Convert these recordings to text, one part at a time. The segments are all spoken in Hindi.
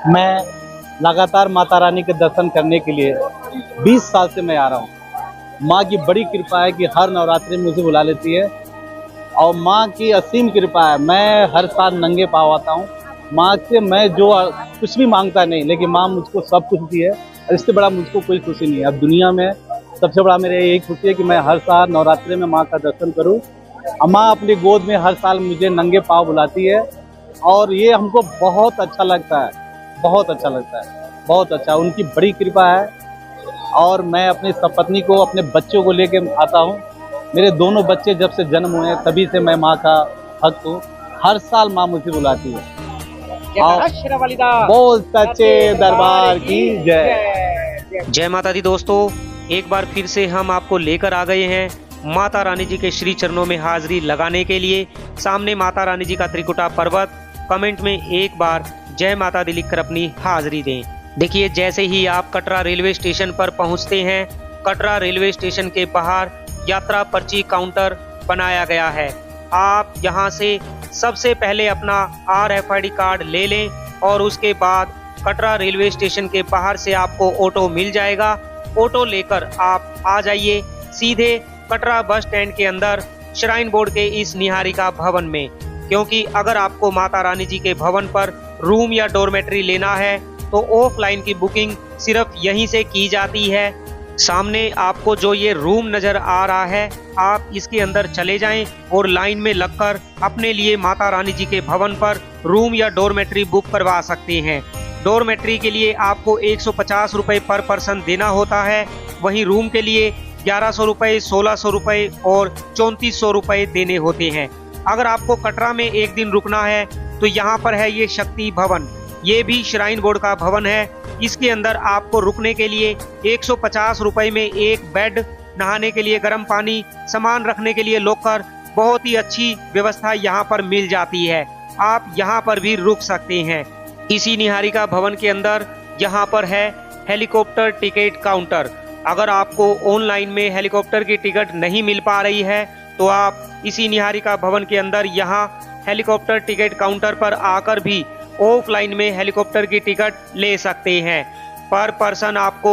मैं लगातार माता रानी के दर्शन करने के लिए 20 साल से मैं आ रहा हूँ। माँ की बड़ी कृपा है कि हर नवरात्रि में मुझे बुला लेती है और माँ की असीम कृपा है। मैं हर साल नंगे पाँव आता हूँ। माँ से मैं जो कुछ भी मांगता नहीं, लेकिन माँ मुझको सब कुछ दी है और इससे बड़ा मुझको कोई खुशी नहीं है। अब दुनिया में सबसे बड़ा मेरे यही खुशी है कि मैं हर साल नवरात्रि में माँ का दर्शन करूँ। माँ अपनी गोद में हर साल मुझे नंगे पाँव बुलाती है और ये हमको बहुत अच्छा लगता है, बहुत अच्छा लगता है, बहुत अच्छा। उनकी बड़ी कृपा है और मैं अपनी सपत्नी को, अपने बच्चों को लेके आता हूँ। मेरे दोनों बच्चे जब से जन्म हुए हैं तभी से मैं माँ का भक्त हूँ। हर साल माँ मुझे बुलाती है। बोल सच्चे दरबार की जय। जय माता दी। दोस्तों, एक बार फिर से हम आपको लेकर आ गए हैं माता रानी जी के श्री चरणों में हाजिरी लगाने के लिए। सामने माता रानी जी का त्रिकुटा पर्वत। कमेंट में एक बार जय माता दी लिखकर अपनी हाजिरी दें। देखिए, जैसे ही आप कटरा रेलवे स्टेशन पर पहुंचते हैं, कटरा रेलवे स्टेशन के बाहर यात्रा पर्ची काउंटर बनाया गया है। आप यहां से सबसे पहले अपना RFID कार्ड ले लें और उसके बाद कटरा रेलवे स्टेशन के बाहर से आपको ऑटो मिल जाएगा। ऑटो लेकर आप आ जाइए सीधे कटरा बस स्टैंड के अंदर श्राइन बोर्ड के इस निहारिका भवन में, क्योंकि अगर आपको माता रानी जी के भवन पर रूम या डॉर्मेट्री लेना है तो ऑफलाइन की बुकिंग सिर्फ यहीं से की जाती है। सामने आपको जो ये रूम नजर आ रहा है, आप इसके अंदर चले जाएं और लाइन में लगकर अपने लिए माता रानी जी के भवन पर रूम या डॉर्मेट्री बुक करवा सकते हैं। डॉर्मेट्री के लिए आपको 150 रुपये पर पर्सन देना होता है, वहीं रूम के लिए 1100 रुपये, 1600 रुपये और 3400 रुपये देने होते हैं। अगर आपको कटरा में एक दिन रुकना है तो यहाँ पर है ये शक्ति भवन। ये भी श्राइन बोर्ड का भवन है। इसके अंदर आपको रुकने के लिए 150 रुपये में एक बेड, नहाने के लिए गर्म पानी, सामान रखने के लिए लॉकर, बहुत ही अच्छी व्यवस्था यहाँ पर मिल जाती है। आप यहाँ पर भी रुक सकते हैं। इसी निहारिका भवन के अंदर यहाँ पर है हेलीकॉप्टर टिकट काउंटर। अगर आपको ऑनलाइन में हेलीकॉप्टर की टिकट नहीं मिल पा रही है तो आप इसी निहारिका भवन के अंदर यहाँ हेलीकॉप्टर टिकट काउंटर पर आकर भी ऑफलाइन में हेलीकॉप्टर की टिकट ले सकते हैं। पर पर्सन आपको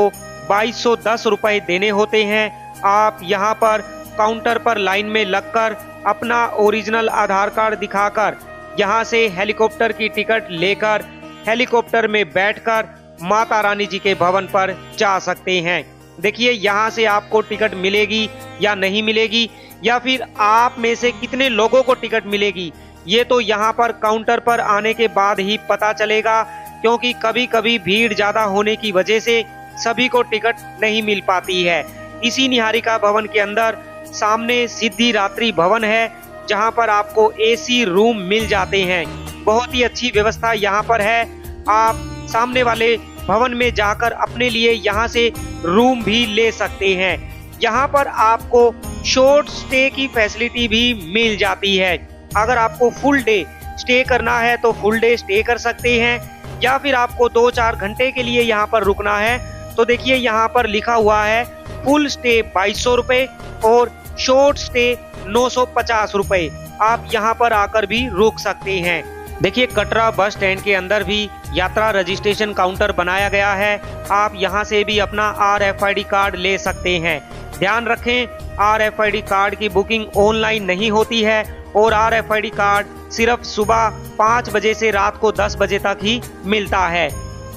2210 रुपये देने होते हैं। आप यहाँ पर काउंटर पर लाइन में लगकर अपना ओरिजिनल आधार कार्ड दिखाकर यहाँ से हेलीकॉप्टर की टिकट लेकर हेलीकॉप्टर में बैठकर माता रानी जी के भवन पर जा सकते हैं। देखिए, यहाँ से आपको टिकट मिलेगी या नहीं मिलेगी, या फिर आप में से कितने लोगों को टिकट मिलेगी, ये तो यहाँ पर काउंटर पर आने के बाद ही पता चलेगा, क्योंकि कभी कभी भीड़ ज्यादा होने की वजह से सभी को टिकट नहीं मिल पाती है। इसी निहारिका भवन के अंदर सामने सिद्धि रात्रि भवन है, जहाँ पर आपको AC रूम मिल जाते हैं। बहुत ही अच्छी व्यवस्था यहाँ पर है। आप सामने वाले भवन में जाकर अपने लिए यहाँ से रूम भी ले सकते हैं। यहाँ पर आपको शॉर्ट स्टे की फैसिलिटी भी मिल जाती है। अगर आपको फुल डे स्टे करना है तो फुल डे स्टे कर सकते हैं, या फिर आपको 2-4 घंटे के लिए यहाँ पर रुकना है तो देखिए यहाँ पर लिखा हुआ है फुल स्टे 2200 रुपये और शॉर्ट स्टे 950 रुपये। आप यहाँ पर आकर भी रुक सकते हैं। देखिए, कटरा बस स्टैंड के अंदर भी यात्रा रजिस्ट्रेशन काउंटर बनाया गया है। आप यहाँ से भी अपना RFID कार्ड ले सकते हैं। ध्यान रखें, RFID कार्ड की बुकिंग ऑनलाइन नहीं होती है और RFID कार्ड सिर्फ सुबह 5 बजे से रात को 10 बजे तक ही मिलता है।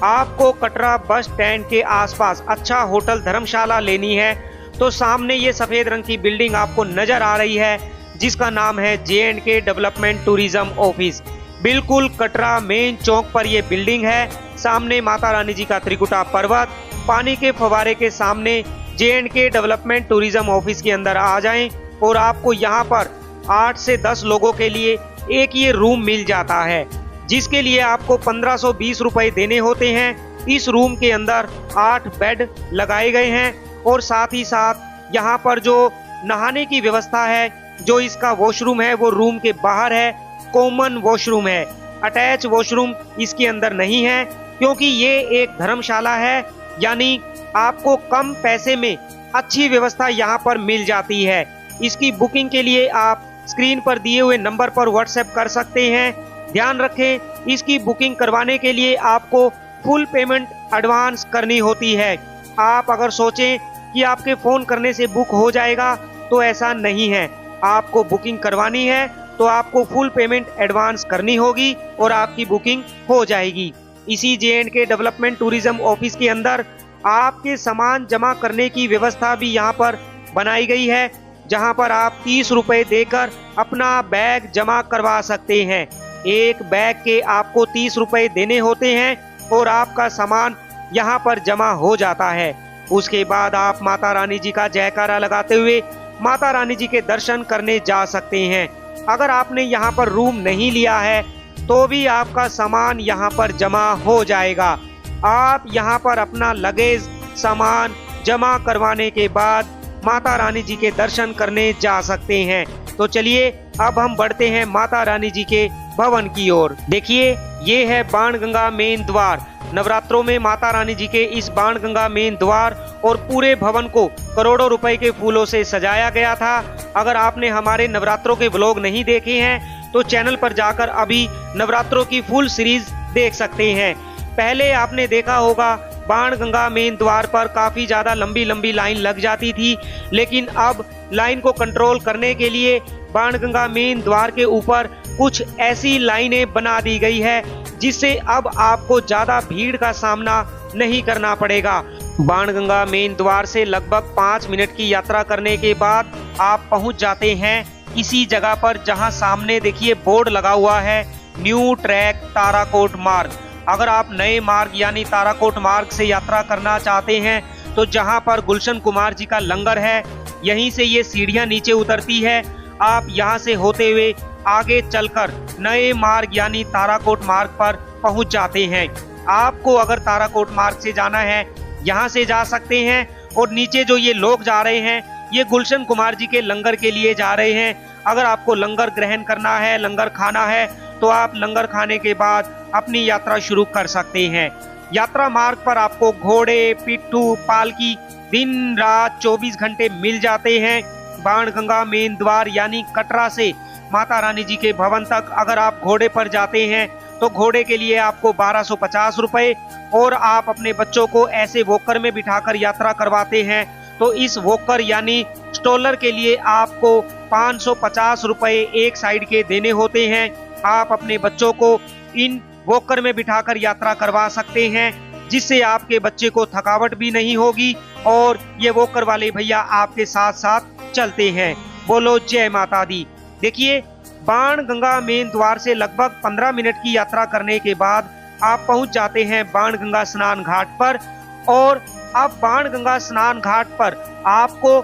आपको कटरा बस स्टैंड के आसपास अच्छा होटल धर्मशाला लेनी है तो सामने ये सफेद रंग की बिल्डिंग आपको नजर आ रही है, जिसका नाम है J&K डेवलपमेंट टूरिज्म ऑफिस। बिल्कुल कटरा मेन चौक पर ये बिल्डिंग है। सामने माता रानी जी का त्रिकुटा पर्वत, पानी के फव्वारे के सामने J&K डेवलपमेंट टूरिज्म ऑफिस के अंदर आ जाएं और आपको यहाँ पर 8 से 10 लोगों के लिए एक ये रूम मिल जाता है, जिसके लिए आपको 1520 रुपये देने होते हैं। इस रूम के अंदर 8 बेड लगाए गए हैं और साथ ही साथ यहाँ पर जो नहाने की व्यवस्था है, जो इसका वॉशरूम है वो रूम के बाहर है, कॉमन वॉशरूम है। अटैच वॉशरूम इसके अंदर नहीं है, क्योंकि ये एक धर्मशाला है, यानी आपको कम पैसे में अच्छी व्यवस्था यहाँ पर मिल जाती है। इसकी बुकिंग के लिए आप स्क्रीन पर दिए हुए नंबर पर व्हाट्सएप कर सकते हैं। ध्यान रखें, इसकी बुकिंग करवाने के लिए आपको फुल पेमेंट एडवांस करनी होती है। आप अगर सोचें कि आपके फोन करने से बुक हो जाएगा तो ऐसा नहीं है। आपको बुकिंग करवानी है तो आपको फुल पेमेंट एडवांस करनी होगी और आपकी बुकिंग हो जाएगी। इसी J&K डेवलपमेंट टूरिज्म ऑफिस के अंदर आपके सामान जमा करने की व्यवस्था भी यहाँ पर बनाई गई है, जहाँ पर आप 30 रुपए देकर अपना बैग जमा करवा सकते हैं। एक बैग के आपको 30 रुपए देने होते हैं और आपका सामान यहाँ पर जमा हो जाता है। उसके बाद आप माता रानी जी का जयकारा लगाते हुए माता रानी जी के दर्शन करने जा सकते हैं। अगर आपने यहाँ पर रूम नहीं लिया है तो भी आपका सामान यहाँ पर जमा हो जाएगा। आप यहाँ पर अपना लगेज सामान जमा करवाने के बाद माता रानी जी के दर्शन करने जा सकते हैं। तो चलिए अब हम बढ़ते हैं माता रानी जी के भवन की ओर। देखिए ये है बाणगंगा मेन द्वार। नवरात्रों में माता रानी जी के इस बाणगंगा मेन द्वार और पूरे भवन को करोड़ों रुपए के फूलों से सजाया गया था। अगर आपने हमारे नवरात्रों के व्लॉग नहीं देखे हैं तो चैनल पर जाकर अभी नवरात्रों की फुल सीरीज देख सकते हैं। पहले आपने देखा होगा बाणगंगा मेन द्वार पर काफी ज्यादा लंबी लंबी लाइन लग जाती थी, लेकिन अब लाइन को कंट्रोल करने के लिए बाणगंगा मेन द्वार के ऊपर कुछ ऐसी लाइनें बना दी गई है जिससे अब आपको ज्यादा भीड़ का सामना नहीं करना पड़ेगा। बाणगंगा मेन द्वार से लगभग 5 मिनट की यात्रा करने के बाद आप पहुंच जाते हैं इसी जगह पर जहां सामने देखिए बोर्ड लगा हुआ है न्यू ट्रैक ताराकोट मार्ग। अगर आप नए मार्ग यानी ताराकोट मार्ग से यात्रा करना चाहते हैं तो जहां पर गुलशन कुमार जी का लंगर है यहीं से ये सीढ़ियां नीचे उतरती है। आप यहां से होते हुए आगे चलकर नए मार्ग यानी ताराकोट मार्ग पर पहुंच जाते हैं। आपको अगर ताराकोट मार्ग से जाना है यहां से जा सकते हैं और नीचे जो ये लोग जा रहे हैं ये गुलशन कुमार जी के लंगर के लिए जा रहे हैं। अगर आपको लंगर ग्रहण करना है, लंगर खाना है तो आप लंगर खाने के बाद अपनी यात्रा शुरू कर सकते हैं। यात्रा मार्ग पर आपको घोड़े, पिट्ठू, पालकी दिन रात 24 घंटे मिल जाते हैं। बाणगंगा मेन द्वार यानी कटरा से माता रानी जी के भवन तक अगर आप घोड़े पर जाते हैं तो घोड़े के लिए आपको 1250 रुपए और आप अपने बच्चों को ऐसे वॉकर में बिठाकर यात्रा करवाते हैं तो इस वॉकर यानी स्टॉलर के लिए आपको 550 रुपए एक साइड के देने होते हैं। आप अपने बच्चों को इन वॉकर में बिठाकर यात्रा करवा सकते हैं जिससे आपके बच्चे को थकावट भी नहीं होगी और ये वॉकर वाले भैया आपके साथ साथ चलते हैं। बोलो जय माता दी। देखिए बाणगंगा मेन द्वार से लगभग 15 मिनट की यात्रा करने के बाद आप पहुंच जाते हैं बाणगंगा स्नान घाट पर और अब बाणगंगा स्नान घाट पर आपको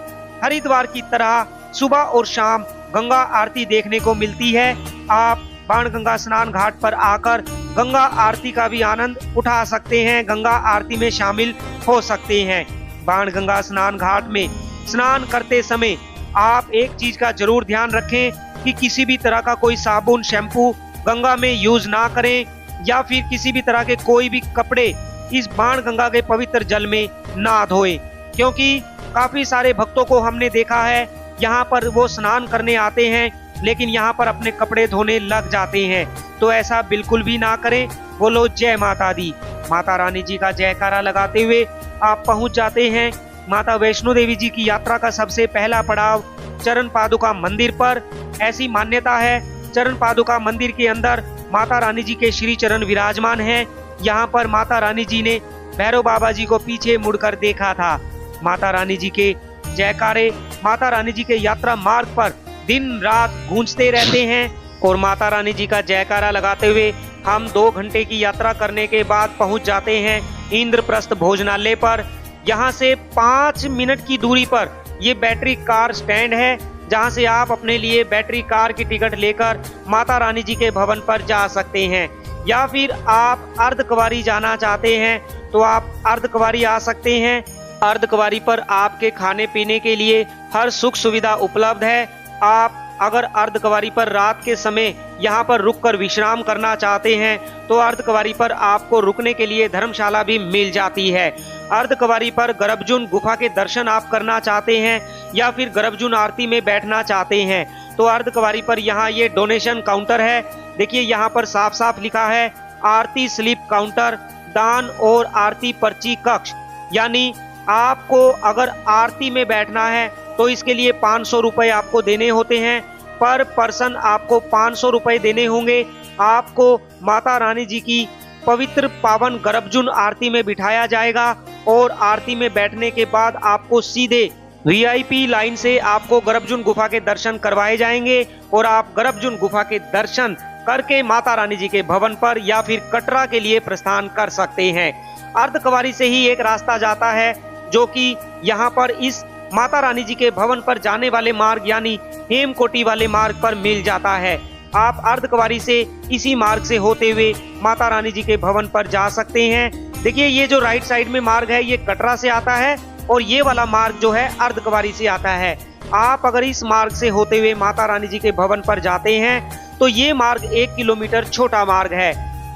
हरिद्वार की तरह सुबह और शाम गंगा आरती देखने को मिलती है। आप बाणगंगा स्नान घाट पर आकर गंगा आरती का भी आनंद उठा सकते हैं, गंगा आरती में शामिल हो सकते हैं। बाणगंगा स्नान घाट में स्नान करते समय आप एक चीज का जरूर ध्यान रखें कि किसी भी तरह का कोई साबुन, शैम्पू गंगा में यूज ना करें या फिर किसी भी तरह के कोई भी कपड़े इस बाणगंगा के पवित्र जल में ना धोएं, क्योंकि काफी सारे भक्तों को हमने देखा है यहाँ पर वो स्नान करने आते हैं लेकिन यहाँ पर अपने कपड़े धोने लग जाते हैं। तो ऐसा बिल्कुल भी ना करें। बोलो जय माता दी। माता रानी जी का जयकारा लगाते हुए आप पहुँच जाते हैं माता वैष्णो देवी जी की यात्रा का सबसे पहला पड़ाव चरण पादुका मंदिर पर। ऐसी मान्यता है चरण पादुका मंदिर के अंदर माता रानी जी के श्री चरण विराजमान हैं। यहाँ पर माता रानी जी ने भैरव बाबा जी को पीछे मुड़कर देखा था। माता रानी जी के जयकारे माता रानी जी के यात्रा मार्ग पर दिन रात गूंजते रहते हैं और माता रानी जी का जयकारा लगाते हुए हम 2 घंटे की यात्रा करने के बाद पहुंच जाते हैं इंद्रप्रस्थ भोजनालय पर। यहाँ से 5 मिनट की दूरी पर ये बैटरी कार स्टैंड है जहाँ से आप अपने लिए बैटरी कार की टिकट लेकर माता रानी जी के भवन पर जा सकते हैं। या फिर आप अर्धकुंवारी जाना चाहते हैं तो आप अर्धकुंवारी आ सकते हैं। अर्धकुंवारी पर आपके खाने पीने के लिए हर सुख सुविधा उपलब्ध है। आप अगर अर्धकुंवारी पर रात के समय यहाँ पर रुककर विश्राम करना चाहते हैं तो अर्धकुंवारी पर आपको रुकने के लिए धर्मशाला भी मिल जाती है। अर्धकुंवारी पर गर्भजून गुफा के दर्शन आप करना चाहते हैं या फिर गर्भजून आरती में बैठना चाहते हैं तो अर्धकुंवारी पर यहाँ ये डोनेशन काउंटर है। देखिए यहाँ पर साफ साफ लिखा है आरती स्लिप काउंटर दान और आरती पर्ची कक्ष, यानी आपको अगर आरती में बैठना है तो इसके लिए 500 रुपए आपको देने होते हैं। पर पर्सन आपको 500 रुपए देने होंगे। आपको माता रानी जी की पवित्र पावन गर्भजुन आरती में बिठाया जाएगा और आरती में बैठने के बाद आपको सीधे वीआईपी लाइन से आपको गर्भजुन गुफा के दर्शन करवाए जाएंगे और आप गर्भजुन गुफा के दर्शन करके माता रानी जी के भवन पर या फिर कटरा के लिए प्रस्थान कर सकते हैं। अर्धकुंवारी से ही एक रास्ता जाता है जो कि यहाँ पर इस माता रानी जी के भवन पर जाने वाले मार्ग यानी हेमकोटी वाले मार्ग पर मिल जाता है। आप अर्धकुंवारी से इसी मार्ग से होते हुए माता रानी जी के भवन पर जा सकते हैं। देखिए ये जो राइट साइड में मार्ग है ये कटरा से आता है और ये वाला मार्ग जो है अर्धकुंवारी से आता है। आप अगर इस मार्ग से होते हुए माता रानी जी के भवन पर जाते हैं तो ये मार्ग 1 किलोमीटर छोटा मार्ग है।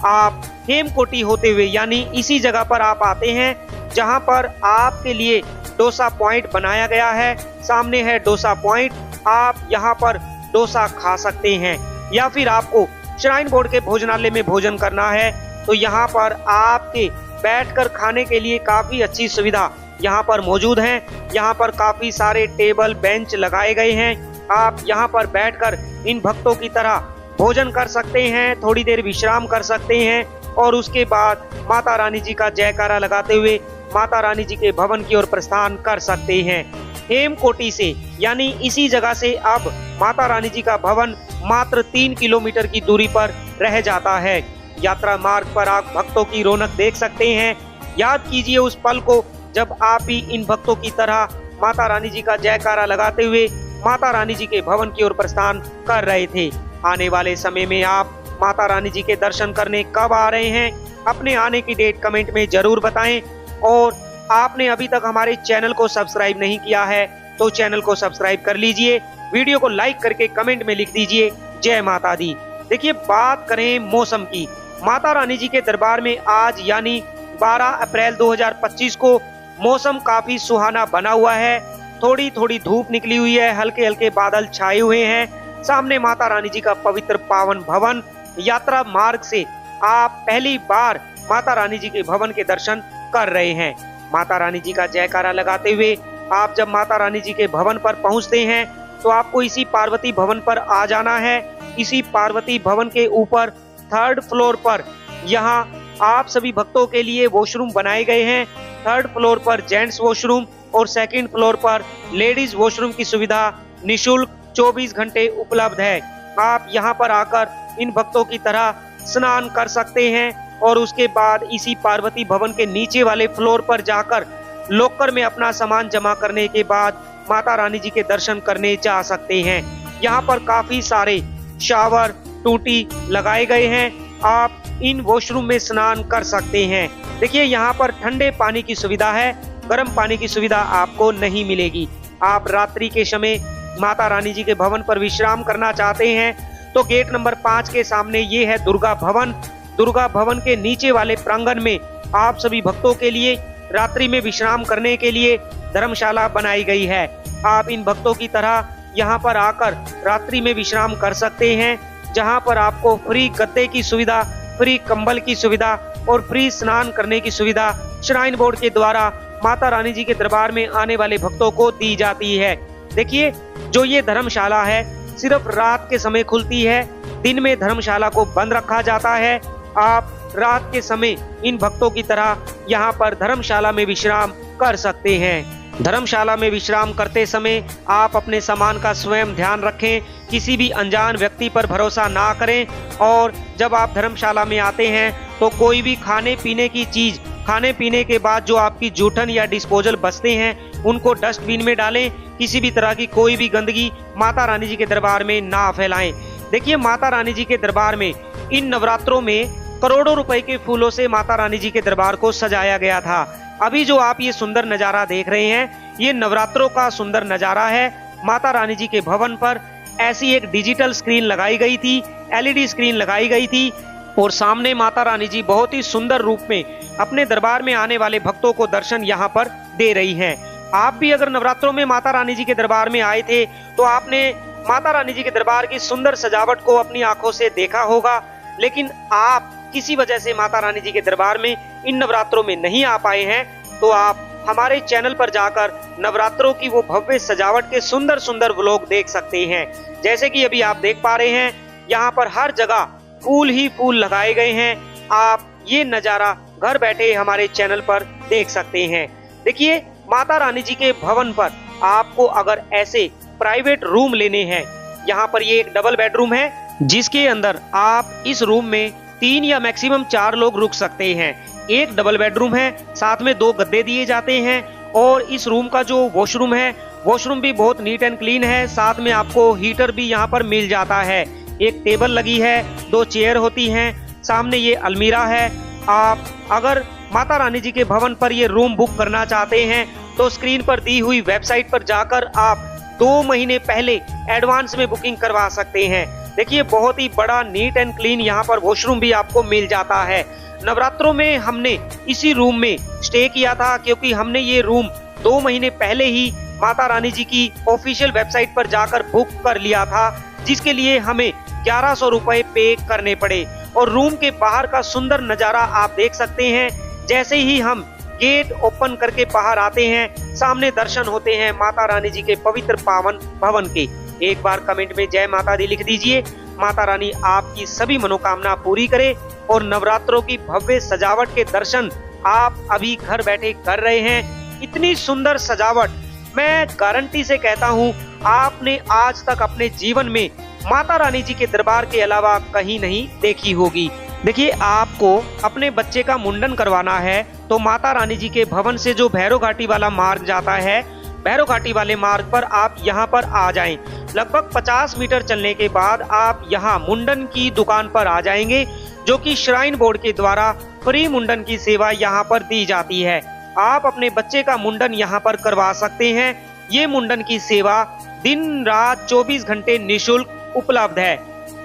आप हेमकोटी होते हुए यानी इसी जगह पर आप आते हैं जहां पर आपके लिए डोसा पॉइंट बनाया गया है। सामने है डोसा पॉइंट, आप यहां पर डोसा खा सकते हैं या फिर आपको श्राइन बोर्ड के भोजनालय में भोजन करना है तो यहां पर आपके बैठकर खाने के लिए काफी अच्छी सुविधा यहाँ पर मौजूद है। यहाँ पर काफी सारे टेबल बेंच लगाए गए हैं। आप यहाँ पर बैठकर इन भक्तों की तरह भोजन कर सकते हैं, थोड़ी देर विश्राम कर सकते हैं और उसके बाद माता रानी जी का जयकारा लगाते हुए माता रानी जी के भवन की ओर प्रस्थान कर सकते हैं। हेमकोटी से यानी इसी जगह से अब माता रानी जी का भवन मात्र 3 किलोमीटर की दूरी पर रह जाता है। यात्रा मार्ग पर आप भक्तों की रौनक देख सकते हैं। याद कीजिए उस पल को जब आप भी इन भक्तों की तरह माता रानी जी का जयकारा लगाते हुए माता रानी जी के भवन की ओर प्रस्थान कर रहे थे। आने वाले समय में आप माता रानी जी के दर्शन करने कब आ रहे हैं, अपने आने की डेट कमेंट में जरूर बताएं। और आपने अभी तक हमारे चैनल को सब्सक्राइब नहीं किया है तो चैनल को सब्सक्राइब कर लीजिए। वीडियो को लाइक करके कमेंट में लिख दीजिए जय माता दी। देखिए बात करें मौसम की, माता रानी जी के दरबार में आज यानी 12 अप्रैल 2025 को मौसम काफी सुहाना बना हुआ है। थोड़ी थोड़ी धूप निकली हुई है, हल्के हल्के बादल छाए हुए हैं। सामने माता रानी जी का पवित्र पावन भवन, यात्रा मार्ग से आप पहली बार माता रानी जी के भवन के दर्शन कर रहे हैं। माता रानी जी का जयकारा लगाते हुए आप जब माता रानी जी के भवन पर पहुंचते हैं तो आपको इसी पार्वती भवन पर आ जाना है। इसी पार्वती भवन के ऊपर 3rd फ्लोर पर यहाँ आप सभी भक्तों के लिए वॉशरूम बनाए गए हैं। 3rd फ्लोर पर जेंट्स वॉशरूम और 2nd फ्लोर पर लेडीज वॉशरूम की सुविधा निशुल्क 24 घंटे उपलब्ध है। आप यहाँ पर आकर इन भक्तों की तरह स्नान कर सकते हैं और उसके बाद इसी पार्वती भवन के नीचे वाले फ्लोर पर जाकर लॉकर में अपना सामान जमा करने के बाद माता रानी जी के दर्शन करने जा सकते हैं। यहाँ पर काफी सारे शावर टूटी लगाए गए हैं। आप इन वॉशरूम में स्नान कर सकते हैं। देखिए यहाँ पर ठंडे पानी की सुविधा है, गर्म पानी की सुविधा आपको नहीं मिलेगी। आप रात्रि के समय माता रानी जी के भवन पर विश्राम करना चाहते हैं तो गेट नंबर 5 के सामने ये है दुर्गा भवन। दुर्गा भवन के नीचे वाले प्रांगण में आप सभी भक्तों के लिए रात्रि में विश्राम करने के लिए धर्मशाला बनाई गई है। आप इन भक्तों की तरह यहाँ पर आकर रात्रि में विश्राम कर सकते हैं, जहाँ पर आपको फ्री गद्दे की सुविधा, फ्री कंबल की सुविधा और फ्री स्नान करने की सुविधा श्राइन बोर्ड के द्वारा माता रानी जी के दरबार में आने वाले भक्तों को दी जाती है। देखिए जो ये धर्मशाला है सिर्फ रात के समय खुलती है, दिन में धर्मशाला को बंद रखा जाता है। आप रात के समय इन भक्तों की तरह यहाँ पर धर्मशाला में विश्राम कर सकते हैं। धर्मशाला में विश्राम करते समय आप अपने सामान का स्वयं ध्यान रखें, किसी भी अनजान व्यक्ति पर भरोसा ना करें और जब आप धर्मशाला में आते हैं तो कोई भी खाने पीने की चीज खाने पीने के बाद जो आपकी जूठन या डिस्पोजल बचते हैं उनको डस्टबिन में डालें। किसी भी तरह की कोई भी गंदगी माता रानी जी के दरबार में ना फैलाएं। देखिए माता रानी जी के दरबार में इन नवरात्रों में करोड़ों रुपए के फूलों से माता रानी जी के दरबार को सजाया गया था। अभी जो आप ये सुंदर नजारा देख रहे हैं ये नवरात्रों का सुंदर नजारा है। माता रानी जी के भवन पर ऐसी एक डिजिटल स्क्रीन लगाई गई थी, LED स्क्रीन लगाई गई थी और सामने माता रानी जी बहुत ही सुंदर रूप में अपने दरबार में आने वाले भक्तों को दर्शन यहाँ पर दे रही हैं। आप भी अगर नवरात्रों में माता रानी जी के दरबार में आए थे तो आपने माता रानी जी के दरबार की सुंदर सजावट को अपनी आंखों से देखा होगा, लेकिन आप किसी वजह से माता रानी जी के दरबार में इन नवरात्रों में नहीं आ पाए हैं, तो आप हमारे चैनल पर जाकर नवरात्रों की वो भव्य सजावट के सुंदर सुंदर व्लॉग देख सकते हैं। जैसे कि अभी आप देख पा रहे हैं, यहाँ पर हर जगह फूल ही फूल लगाए गए हैं। आप ये नजारा घर बैठे हमारे चैनल पर देख सकते हैं। देखिए, माता रानी जी के भवन पर आपको अगर ऐसे प्राइवेट रूम लेने हैं, यहाँ पर ये एक डबल बेडरूम है जिसके अंदर आप इस रूम में 3 या मैक्सिमम 4 लोग रुक सकते हैं। एक डबल बेडरूम है, साथ में 2 गद्दे दिए जाते हैं और इस रूम का जो वॉशरूम है, वॉशरूम भी बहुत नीट एंड क्लीन है। साथ में आपको हीटर भी यहाँ पर मिल जाता है। एक टेबल लगी है, 2 चेयर होती हैं, सामने ये अलमीरा है। आप अगर माता रानी जी के भवन पर ये रूम बुक करना चाहते हैं तो स्क्रीन पर दी हुई वेबसाइट पर जाकर आप 2 महीने पहले एडवांस में बुकिंग करवा सकते हैं। देखिए, बहुत ही बड़ा नीट एंड क्लीन यहाँ पर वॉशरूम भी आपको मिल जाता है। नवरात्रों में हमने इसी रूम में स्टे किया था, क्योंकि हमने ये रूम 2 महीने पहले ही माता रानी जी की ऑफिशियल वेबसाइट पर जाकर बुक कर लिया था, जिसके लिए हमें 1100 रुपए पे करने पड़े। और रूम के बाहर का सुंदर नजारा आप देख सकते हैं। जैसे ही हम गेट ओपन करके बाहर आते हैं, सामने दर्शन होते हैं माता रानी जी के पवित्र पावन भवन के। एक बार कमेंट में जय माता दी लिख दीजिए। माता रानी आपकी सभी मनोकामना पूरी करे और नवरात्रों की भव्य सजावट के दर्शन आप अभी घर बैठे कर रहे हैं। इतनी सुंदर सजावट मैं गारंटी से कहता हूँ, आपने आज तक अपने जीवन में माता रानी जी के दरबार के अलावा कहीं नहीं देखी होगी। देखिए, आपको अपने बच्चे का मुंडन करवाना है तो माता रानी जी के भवन से जो भैरव घाटी वाला मार्ग जाता है, भैरव घाटी वाले मार्ग पर आप यहाँ पर आ जाएं। लगभग 50 मीटर चलने के बाद आप यहाँ मुंडन की दुकान पर आ जाएंगे, जो कि श्राइन बोर्ड के द्वारा फ्री मुंडन की सेवा यहाँ पर दी जाती है। आप अपने बच्चे का मुंडन यहाँ पर करवा सकते हैं। ये मुंडन की सेवा दिन रात 24 घंटे निःशुल्क उपलब्ध है।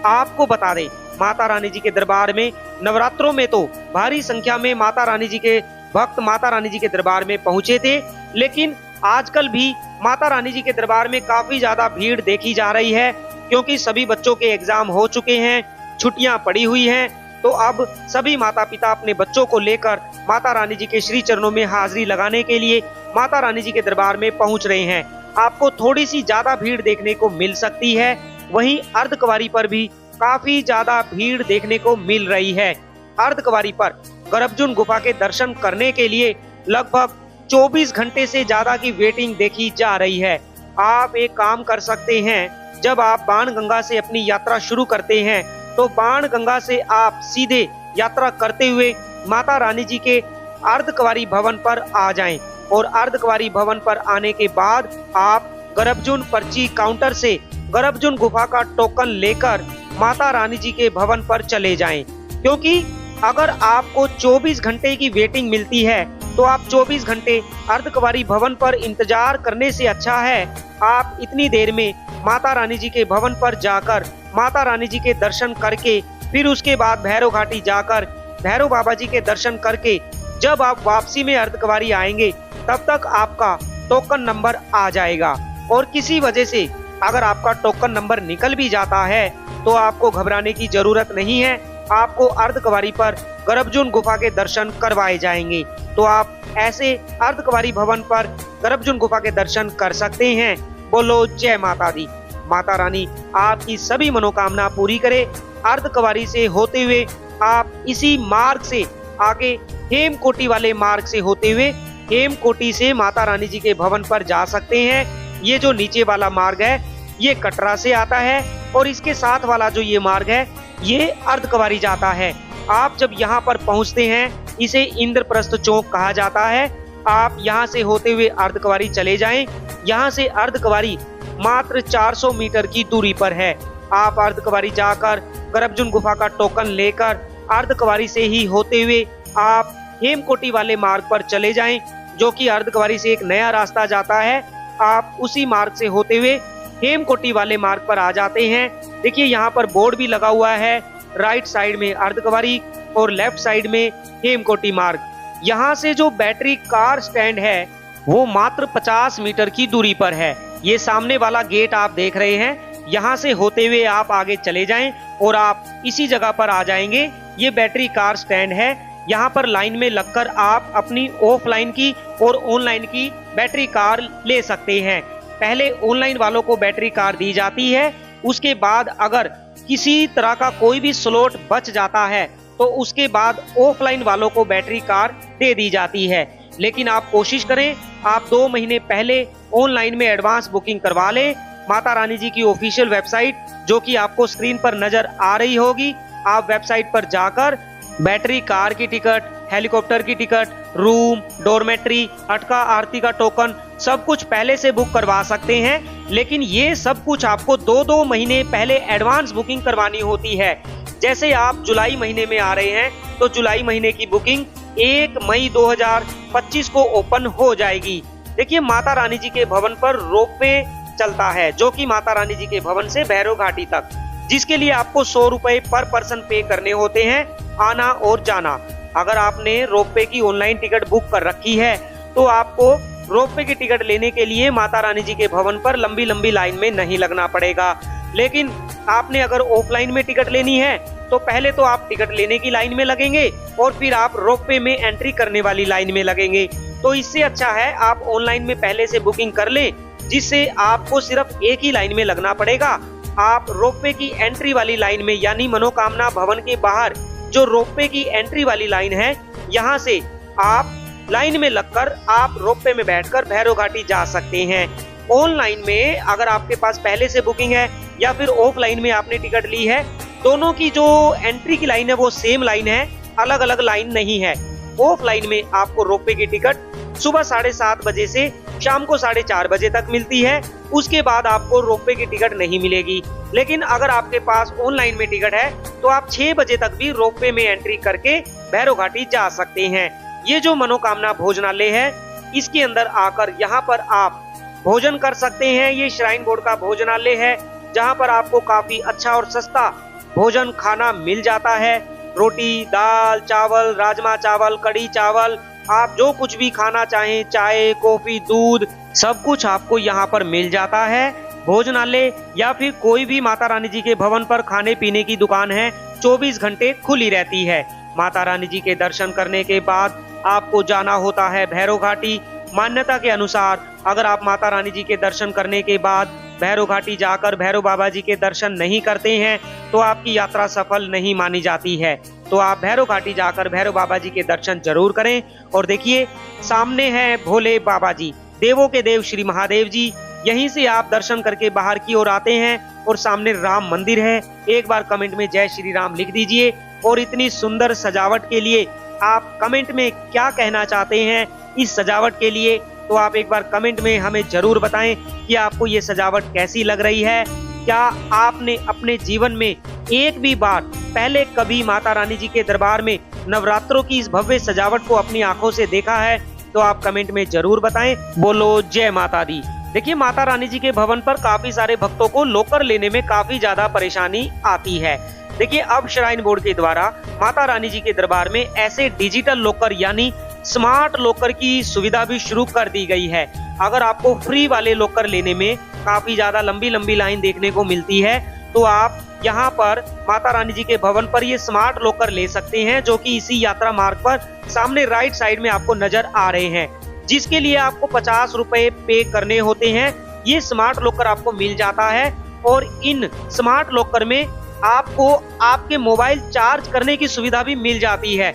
आपको बता दें, माता रानी जी के दरबार में नवरात्रों में तो भारी संख्या में माता रानी जी के भक्त माता रानी जी के दरबार में पहुंचे थे, लेकिन आजकल भी माता रानी जी के दरबार में काफी ज्यादा भीड़ देखी जा रही है, क्योंकि सभी बच्चों के एग्जाम हो चुके हैं, छुट्टियां पड़ी हुई हैं। तो अब सभी माता पिता अपने बच्चों को लेकर माता रानी जी के श्री चरणों में हाजिरी लगाने के लिए माता रानी जी के दरबार में पहुंच रहे हैं। आपको थोड़ी सी ज्यादा भीड़ देखने को मिल सकती है। वहीं अर्धकुंवारी पर भी काफी ज्यादा भीड़ देखने को मिल रही है। अर्धकुंवारी पर गर्भजून गुफा के दर्शन करने के लिए लगभग 24 घंटे से ज्यादा की वेटिंग देखी जा रही है। आप एक काम कर सकते हैं, जब आप बाणगंगा से अपनी यात्रा शुरू करते हैं तो बाणगंगा से आप सीधे यात्रा करते हुए माता रानी जी के अर्धकुंवारी भवन पर आ जाएं और अर्धकुंवारी भवन पर आने के बाद आप गर्भजून पर्ची काउंटर से गर्भजून गुफा का टोकन लेकर माता रानी जी के भवन पर चले जाएं। क्योंकि अगर आपको 24 घंटे की वेटिंग मिलती है तो आप 24 घंटे अर्धकुंवारी भवन पर इंतजार करने से अच्छा है आप इतनी देर में माता रानी जी के भवन पर जाकर माता रानी जी के दर्शन करके फिर उसके बाद भैरव घाटी जाकर भैरव बाबा जी के दर्शन करके जब आप वापसी में अर्धकुंवारी आएंगे तब तक आपका टोकन नंबर आ जाएगा। और किसी वजह से अगर आपका टोकन नंबर निकल भी जाता है तो आपको घबराने की जरूरत नहीं है। आपको अर्धकुंवारी पर गर्भजून गुफा के दर्शन करवाए जाएंगे। तो आप ऐसे अर्धकुंवारी भवन पर गर्भजून गुफा के दर्शन कर सकते हैं। बोलो जय माता दी। माता रानी आपकी सभी मनोकामना पूरी करे। अर्धकुंवारी से होते हुए आप इसी मार्ग से आगे हेमकोटी वाले मार्ग से होते हुए हेमकोटी से माता रानी जी के भवन पर जा सकते हैं। ये जो नीचे वाला मार्ग है ये कटरा से आता है और इसके साथ वाला जो ये मार्ग है ये अर्धकुंवारी जाता है। आप जब यहाँ पर पहुँचते हैं इसे इंद्रप्रस्थ चौक कहा जाता है। आप यहाँ से होते हुए अर्धकुंवारी चले जाएं। यहाँ से अर्धकुंवारी मात्र 400 मीटर की दूरी पर है। आप अर्धकुंवारी जाकर गर्भजून गुफा का टोकन लेकर अर्धकुंवारी से ही होते हुए आप हेमकोटी वाले मार्ग पर चले जाएं, जो कि अर्धकुंवारी से एक नया रास्ता जाता है। आप उसी मार्ग से होते हुए हेमकोटी वाले मार्ग पर आ जाते हैं। देखिए यहाँ पर बोर्ड भी लगा हुआ है, राइट साइड में अर्धकुंवारी और लेफ्ट साइड में हेमकोटी मार्ग। यहाँ से जो बैटरी कार स्टैंड है वो मात्र 50 मीटर की दूरी पर है। ये सामने वाला गेट आप देख रहे हैं, यहाँ से होते हुए आप आगे चले जाएं और आप इसी जगह पर आ जाएंगे ये बैटरी कार स्टैंड है। यहाँ पर लाइन में लगकर आप अपनी ऑफलाइन की और ऑनलाइन की बैटरी कार ले सकते हैं। पहले ऑनलाइन वालों को बैटरी कार दी जाती है, उसके बाद अगर किसी तरह का कोई भी स्लॉट बच जाता है तो उसके बाद ऑफलाइन वालों को बैटरी कार दे दी जाती है। लेकिन आप कोशिश करें, आप 2 महीने पहले ऑनलाइन में एडवांस बुकिंग करवा लें। माता रानी जी की ऑफिशियल वेबसाइट जो कि आपको स्क्रीन पर नजर आ रही होगी, आप वेबसाइट पर जाकर बैटरी कार की टिकट, हेलीकॉप्टर की टिकट, रूम, डॉर्मेट्री, अटका आरती का टोकन सब कुछ पहले से बुक करवा सकते हैं। लेकिन ये सब कुछ आपको 2-2 महीने पहले एडवांस बुकिंग करवानी होती है। जैसे आप जुलाई महीने में आ रहे हैं तो जुलाई महीने की बुकिंग 1 मई 2025 को ओपन हो जाएगी। देखिए, माता रानी जी के भवन पर रोपवे चलता है जो कि माता रानी जी के भवन से भैरव घाटी तक, जिसके लिए आपको 100 रुपए पर पर्सन पे करने होते हैं आना और जाना। अगर आपने रोपवे की ऑनलाइन टिकट बुक कर रखी है तो आपको रोपवे की टिकट लेने के लिए माता रानी जी के भवन पर लंबी लंबी लाइन में नहीं लगना पड़ेगा। लेकिन आपने अगर ऑफलाइन में टिकट लेनी है तो पहले तो आप टिकट लेने की लाइन में लगेंगे और फिर आप रोपवे में एंट्री करने वाली लाइन में लगेंगे। तो इससे अच्छा है आप ऑनलाइन में पहले से बुकिंग कर लें, जिससे आपको सिर्फ एक ही लाइन में लगना पड़ेगा। आप रोपवे की एंट्री वाली लाइन में, यानी मनोकामना भवन के बाहर जो रोपवे की एंट्री वाली लाइन है, यहाँ से आप लाइन में लगकर आप रोपवे में बैठकर भैरव घाटी जा सकते हैं। ऑनलाइन में अगर आपके पास पहले से बुकिंग है या फिर ऑफलाइन में आपने टिकट ली है, दोनों की जो एंट्री की लाइन है वो सेम लाइन है, अलग अलग लाइन नहीं है। ऑफलाइन में आपको रोपवे की टिकट सुबह 7:30 बजे से शाम को 4:30 बजे तक मिलती है। उसके बाद आपको रोपवे की टिकट नहीं मिलेगी। लेकिन अगर आपके पास ऑनलाइन में टिकट है तो आप 6 बजे तक भी रोपवे में एंट्री करके भैरव घाटी जा सकते हैं। ये जो मनोकामना भोजनालय है, इसके अंदर आकर यहाँ पर आप भोजन कर सकते हैं। ये श्राइन बोर्ड का भोजनालय है जहाँ पर आपको काफी अच्छा और सस्ता भोजन खाना मिल जाता है। रोटी, दाल, चावल, राजमा चावल, कढ़ी चावल, आप जो कुछ भी खाना चाहें, चाय, कॉफी, दूध, सब कुछ आपको यहाँ पर मिल जाता है। भोजनालय या फिर कोई भी माता रानी जी के भवन पर खाने पीने की दुकान है, 24 घंटे खुली रहती है। माता रानी जी के दर्शन करने के बाद आपको जाना होता है भैरव घाटी। मान्यता के अनुसार अगर आप माता रानी जी के दर्शन करने के बाद भैरव घाटी जाकर भैरव बाबा जी के दर्शन नहीं करते हैं तो आपकी यात्रा सफल नहीं मानी जाती है। तो आप भैरव घाटी जाकर भैरव बाबा जी के दर्शन जरूर करें। और देखिए, सामने है भोले बाबा जी, देवों के देव श्री महादेव जी। यहीं से आप दर्शन करके बाहर की ओर आते हैं और सामने राम मंदिर है। एक बार कमेंट में जय श्री राम लिख दीजिए। और इतनी सुंदर सजावट के लिए आप कमेंट में क्या कहना चाहते हैं इस सजावट के लिए, तो आप एक बार कमेंट में हमें जरूर बताएं कि आपको ये सजावट कैसी लग रही है। क्या आपने अपने जीवन में एक भी बार पहले कभी माता रानी जी के दरबार में नवरात्रों की इस भव्य सजावट को अपनी आंखों से देखा है? तो आप कमेंट में जरूर बताएं। बोलो जय माता दी। देखिए, माता रानी जी के भवन पर काफी सारे भक्तों को लॉकर लेने में काफी ज्यादा परेशानी आती है। देखिए, अब श्राइन बोर्ड के द्वारा माता रानी जी के दरबार में ऐसे डिजिटल लॉकर यानी स्मार्ट लॉकर की सुविधा भी शुरू कर दी गई है। अगर आपको फ्री वाले लॉकर लेने में काफी ज्यादा लंबी लंबी लाइन देखने को मिलती है तो आप यहाँ पर माता रानी जी के भवन पर ये स्मार्ट लॉकर ले सकते हैं, जो कि इसी यात्रा मार्ग पर सामने राइट साइड में आपको नजर आ रहे हैं, जिसके लिए आपको 50 रुपए पे करने होते हैं। ये स्मार्ट लॉकर आपको मिल जाता है और इन स्मार्ट लॉकर में आपको आपके मोबाइल चार्ज करने की सुविधा भी मिल जाती है।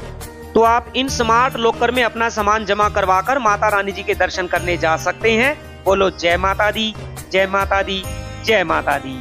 तो आप इन स्मार्ट लॉकर में अपना सामान जमा करवाकर माता रानी जी के दर्शन करने जा सकते हैं। बोलो जय माता दी, जय माता दी, जय माता दी।